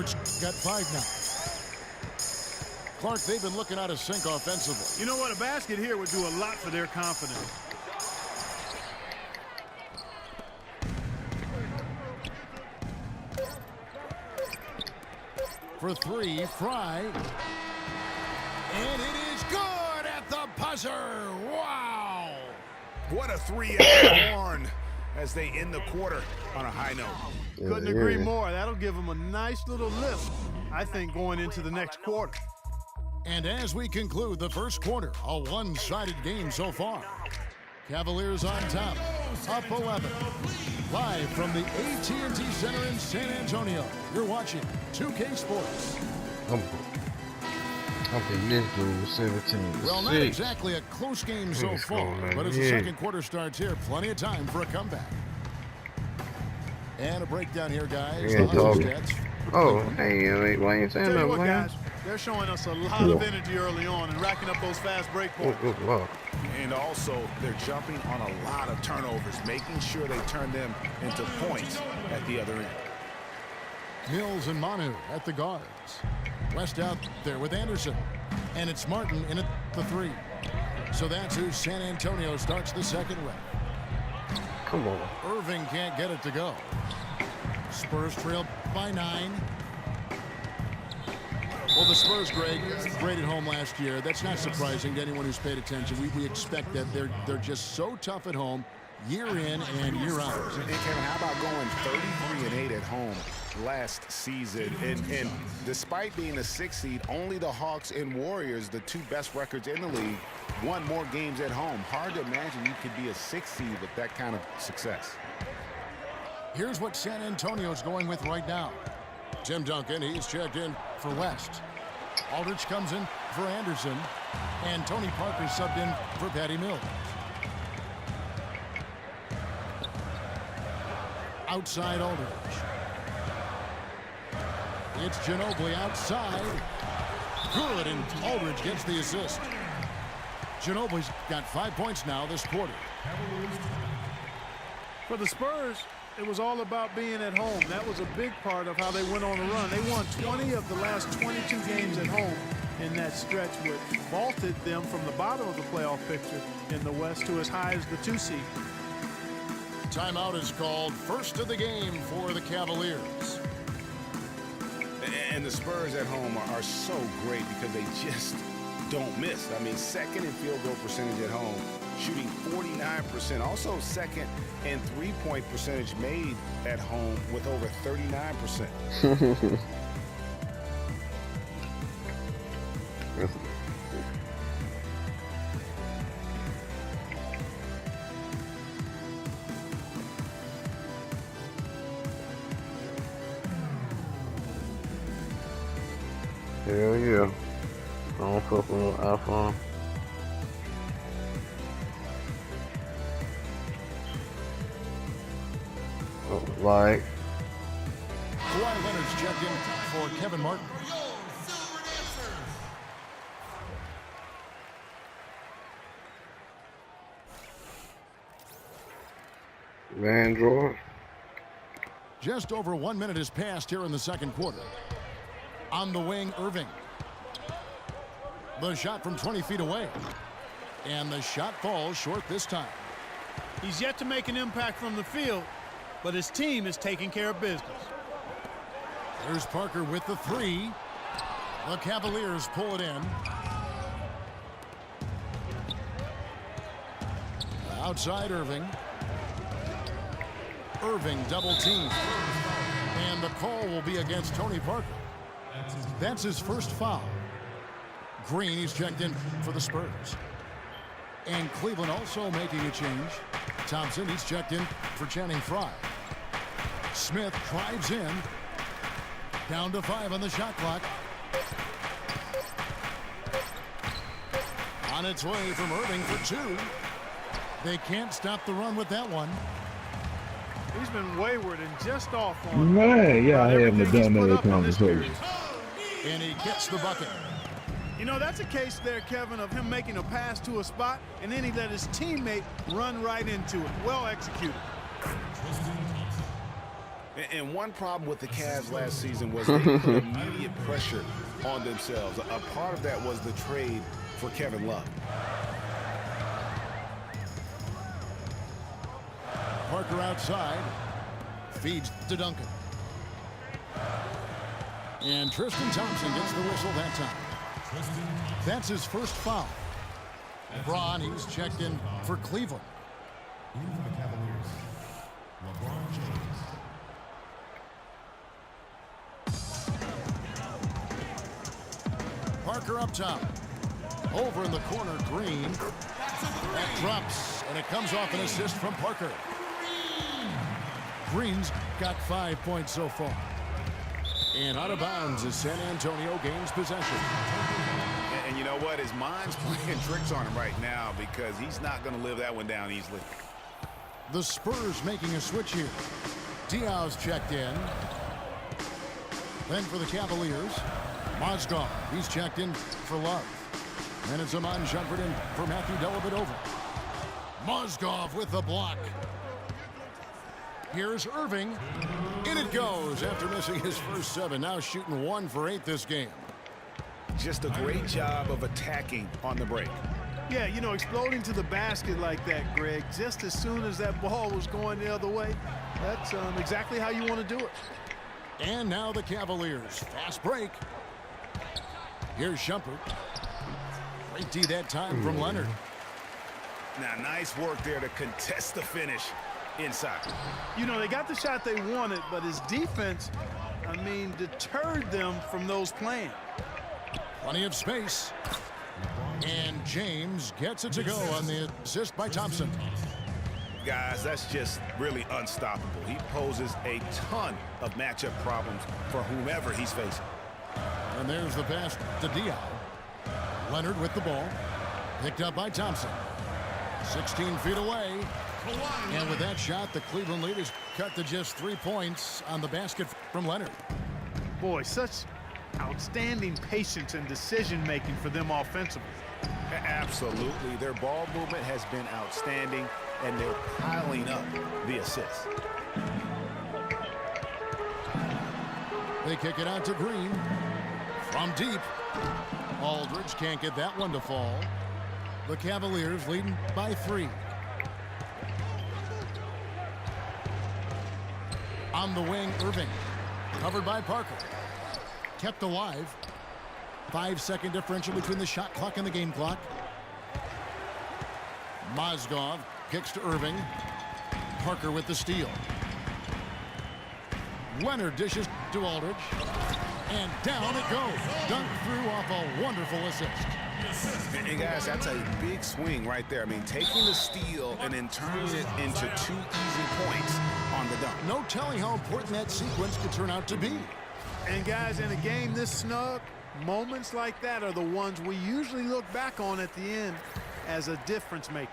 Aldridge got 5 now. Clark, they've been looking out of sync offensively. You know what? A basket here would do a lot for their confidence. For 3, Fry. And it is good at the buzzer. Wow. What a 3 at the horn as they end the quarter on a high note. Couldn't agree more. That'll give them a nice little lift, I think, going into the next quarter. And as we conclude the first quarter, a one-sided game so far. Cavaliers on top, up 11. Live from the AT&T Center in San Antonio, you're watching 2K Sports. I think this dude was 17-6. Well, not exactly a close game so far, but as the second quarter starts here, plenty of time for a comeback. And a breakdown here, guys. The Jets. Oh, hey, why ain't saying that, guys? They're showing us a lot of energy early on and racking up those fast break points. And also, they're jumping on a lot of turnovers, making sure they turn them into points at the other end. Mills and Manu at the guards. West out there with Anderson. And it's Martin in at the 3. So that's who San Antonio starts the second with. Come on. Irving can't get it to go. Spurs trail by 9. Well, the Spurs, Greg, great at home last year. That's not surprising to anyone who's paid attention. We expect that they're just so tough at home, year in and year out. And Kevin, how about going 33-8 at home last season? And despite being a 6 seed, only the Hawks and Warriors, the 2 best records in the league, won more games at home. Hard to imagine you could be a 6 seed with that kind of success. Here's what San Antonio's going with right now. Tim Duncan, he's checked in for West. Aldridge comes in for Anderson. And Tony Parker subbed in for Patty Mills. Outside Aldridge. It's Ginobili outside. Good, and Aldridge gets the assist. Ginobili's got 5 points now this quarter. For the Spurs, it was all about being at home. That was a big part of how they went on the run. They won 20 of the last 22 games at home in that stretch, which vaulted them from the bottom of the playoff picture in the West to as high as the 2 seed. Timeout is called. First of the game for the Cavaliers. And the Spurs at home are so great because they just don't miss. I mean, second in field goal percentage at home, shooting 49%. Also second in three-point percentage made at home with over 39%. Hell yeah. I don't fuck with no iPhone. Oh, like. Kawhi Leonard's checked in for Kevin Martin. Van George. Just over 1 minute has passed here in the second quarter. On the wing, Irving. The shot from 20 feet away. And the shot falls short this time. He's yet to make an impact from the field, but his team is taking care of business. There's Parker with the 3. The Cavaliers pull it in. Outside Irving. Irving double team. And the call will be against Tony Parker. That's his first foul. Green, he's checked in for the Spurs. And Cleveland also making a change. Thompson, he's checked in for Channing Frye. Smith drives in. Down to 5 on the shot clock. On its way from Irving for 2. They can't stop the run with that one. He's been wayward and just off on. Man, yeah, I haven't done that conversation. And he gets the bucket. You know, that's a case there, Kevin, of him making a pass to a spot, and then he let his teammate run right into it. Well executed. And one problem with the Cavs last season was they put immediate pressure on themselves. A part of that was the trade for Kevin Love. Parker outside. Feeds to Duncan. And Tristan Thompson gets the whistle that time. That's his first foul. LeBron, he's checked in for Cleveland. For the Cavaliers, LeBron James. Parker up top. Over in the corner, Green. That drops, and it comes off an assist from Parker. Green's got 5 points so far. And out of bounds as San Antonio gains possession. And you know what? His mind's playing tricks on him right now because he's not going to live that one down easily. The Spurs making a switch here. Diaw's checked in. Then for the Cavaliers, Mozgov. He's checked in for Love. And it's Iman Shumpert in for Matthew Dellavedova. Mozgov with the block. Here's Irving. In it goes after missing his first 7. Now shooting 1 for 8 this game. Just a great job of attacking on the break. Yeah, you know, exploding to the basket like that, Greg, just as soon as that ball was going the other way, that's exactly how you want to do it. And now the Cavaliers. Fast break. Here's Shumpert. Great D that time from Leonard. Now, nice work there to contest the finish inside. You know, they got the shot they wanted, but his defense, I mean, deterred them from those playing. Plenty of space. And James gets it to go on the assist by Thompson. Guys, that's just really unstoppable. He poses a ton of matchup problems for whomever he's facing. And there's the pass to Diaw. Leonard with the ball. Picked up by Thompson. 16 feet away. And with that shot, the Cleveland lead is cut to just 3 points on the basket from Leonard. Boy, such outstanding patience and decision-making for them offensively. Absolutely. Their ball movement has been outstanding, and they're piling up the assists. They kick it out to Green. From deep. Aldridge can't get that one to fall. The Cavaliers leading by 3. On the wing, Irving. Covered by Parker. Kept alive. 5-second differential between the shot clock and the game clock. Mozgov kicks to Irving. Parker with the steal. Leonard dishes to Aldridge. And down it goes. Dunked through off a wonderful assist. And guys, that's a big swing right there. I mean, taking the steal and then turning it into 2 easy points on the dunk. No telling how important that sequence could turn out to be. And guys, in a game this snug, moments like that are the ones we usually look back on at the end as a difference maker.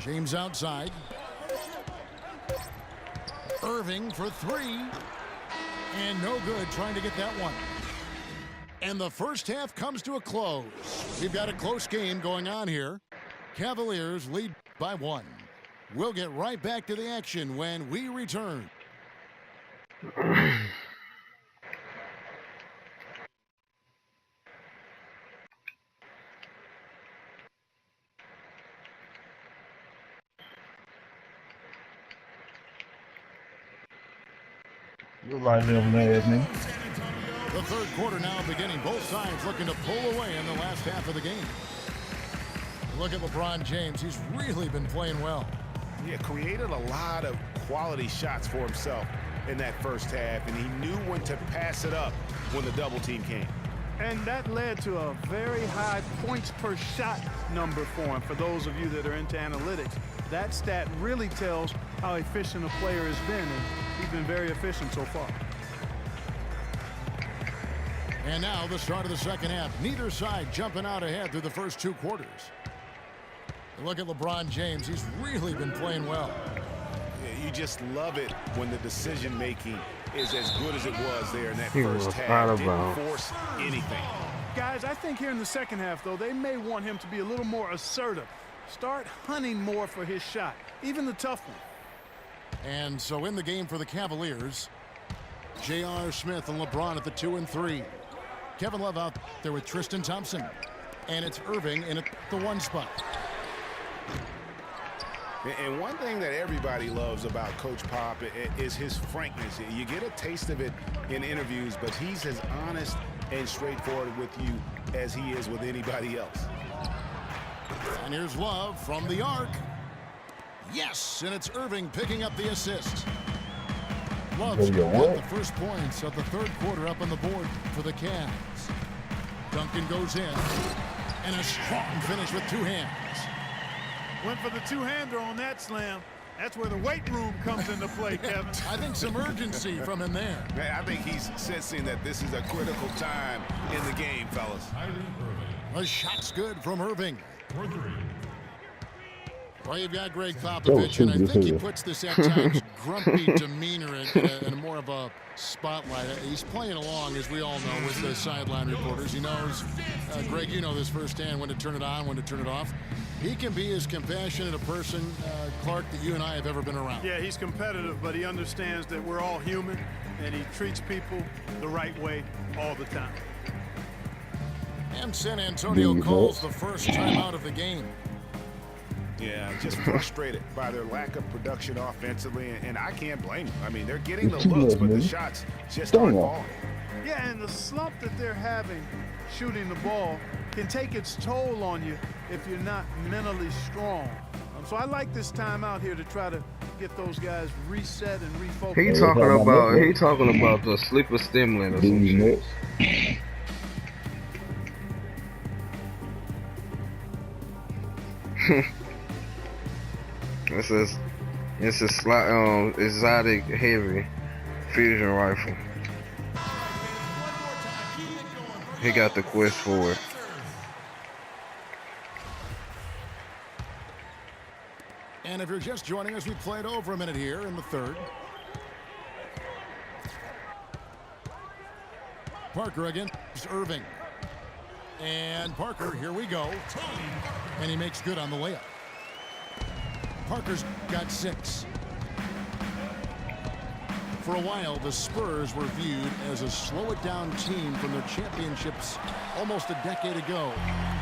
James outside. Irving for 3. And no good trying to get that one. And the first half comes to a close. We've got a close game going on here. Cavaliers lead by 1. We'll get right back to the action when we return. Look like them mad, man. The third quarter now beginning. Both sides looking to pull away in the last half of the game. Look at LeBron James. He's really been playing well. Yeah, created a lot of quality shots for himself in that first half, and he knew when to pass it up when the double team came. And that led to a very high points per shot number for him. For those of you that are into analytics, that stat really tells how efficient a player has been, and he's been very efficient so far. And now the start of the second half. Neither side jumping out ahead through the first 2 quarters. Look at LeBron James. He's really been playing well. Yeah, you just love it when the decision-making is as good as it was there in that He first was half. out of Didn't bounds. force anything. Guys, I think here in the second half, though, they may want him to be a little more assertive start hunting more for his shot, even the tough one. And so in the game for the Cavaliers, J.R. Smith and LeBron at the 2 and 3. Kevin Love out there with Tristan Thompson. And it's Irving in at the 1 spot. And one thing that everybody loves about Coach Pop is his frankness. You get a taste of it in interviews, but he's as honest and straightforward with you as he is with anybody else. And here's Love from the arc. Yes, and it's Irving picking up the assist. Love's got the first points of the third quarter up on the board for the Cavs. Duncan goes in, and a strong finish with 2 hands. Went for the two-hander on that slam. That's where the weight room comes into play, Kevin. I think some urgency from him there. I think he's sensing that this is a critical time in the game, fellas. Kyrie Irving. A shot's good from Irving. For 3. Well, you've got Greg Popovich, and I think he puts this at times grumpy demeanor in more of a spotlight. He's playing along, as we all know, with the sideline reporters. He knows, Greg, you know this firsthand, when to turn it on, when to turn it off. He can be as compassionate a person, Clark, that you and I have ever been around. Yeah, he's competitive, but he understands that we're all human, and he treats people the right way all the time. And San Antonio calls the first timeout of the game. Yeah, just frustrated by their lack of production offensively, and I can't blame them. I mean, they're getting the looks, but the shots just aren't falling. Yeah, and the slump that they're having shooting the ball can take its toll on you if you're not mentally strong. So I like this time out here to try to get those guys reset and refocused. He talking about the sleeper stimulant or some shit. It's a exotic heavy fusion rifle. He got the quest for it. And if you're just joining us, we played over a minute here in the third. Parker against Irving. And Parker, here we go. And he makes good on the layup. Parker's got 6. For a while, the Spurs were viewed as a slow-it-down team from their championships almost a decade ago.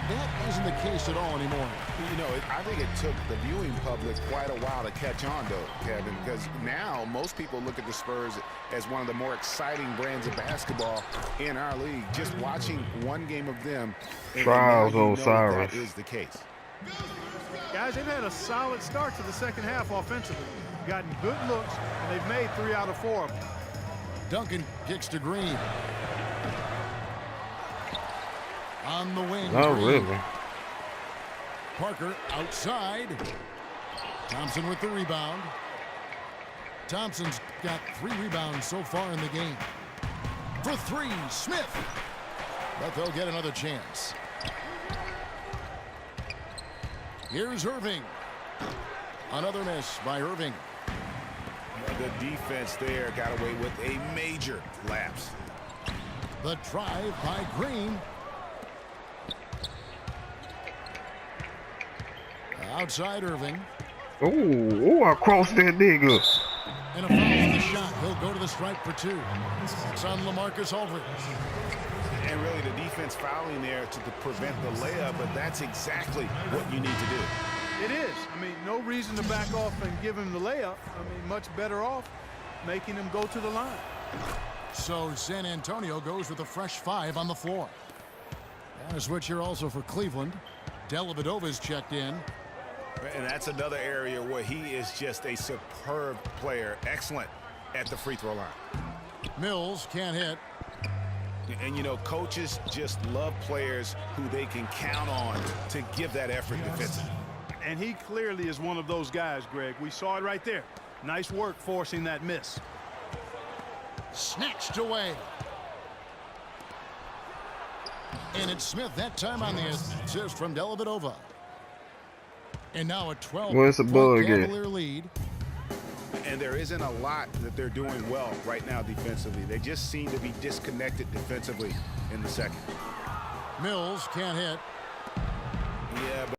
That isn't the case at all anymore. You know, I think it took the viewing public quite a while to catch on, though, Kevin, because now most people look at the Spurs as one of the more exciting brands of basketball in our league. Just watching one game of them, Trials and Osiris. that is the case. Guys, they've had a solid start to the second half offensively. Gotten good looks, and they've made 3 out of 4 of them. Duncan kicks to Green. On the wing. Oh, Green. really? Parker outside. Thompson with the rebound. Thompson's got 3 rebounds so far in the game. For 3, Smith. But they'll get another chance. Here's Irving. Another miss by Irving. The defense there got away with a major lapse. The drive by Green. Outside Irving. Ooh, I crossed that nigga. And a foul on the shot. He'll go to the stripe for 2. It's on LaMarcus Aldridge. And really the defense fouling there to prevent the layup, but that's exactly what you need to do. It is. I mean, no reason to back off and give him the layup. I mean, much better off making him go to the line. So San Antonio goes with a fresh 5 on the floor. And a switch here also for Cleveland. Dellavedova's checked in. And that's another area where he is just a superb player. Excellent at the free throw line. Mills can't hit. And, you know, coaches just love players who they can count on to give that effort defensively. And he clearly is one of those guys, Greg. We saw it right there. Nice work forcing that miss. Snatched away. And it's Smith that time on the assist from Dellavedova. And now a 12-point Cavalier lead. And there isn't a lot that they're doing well right now defensively. They just seem to be disconnected defensively in the second. Mills can't hit. Yeah, but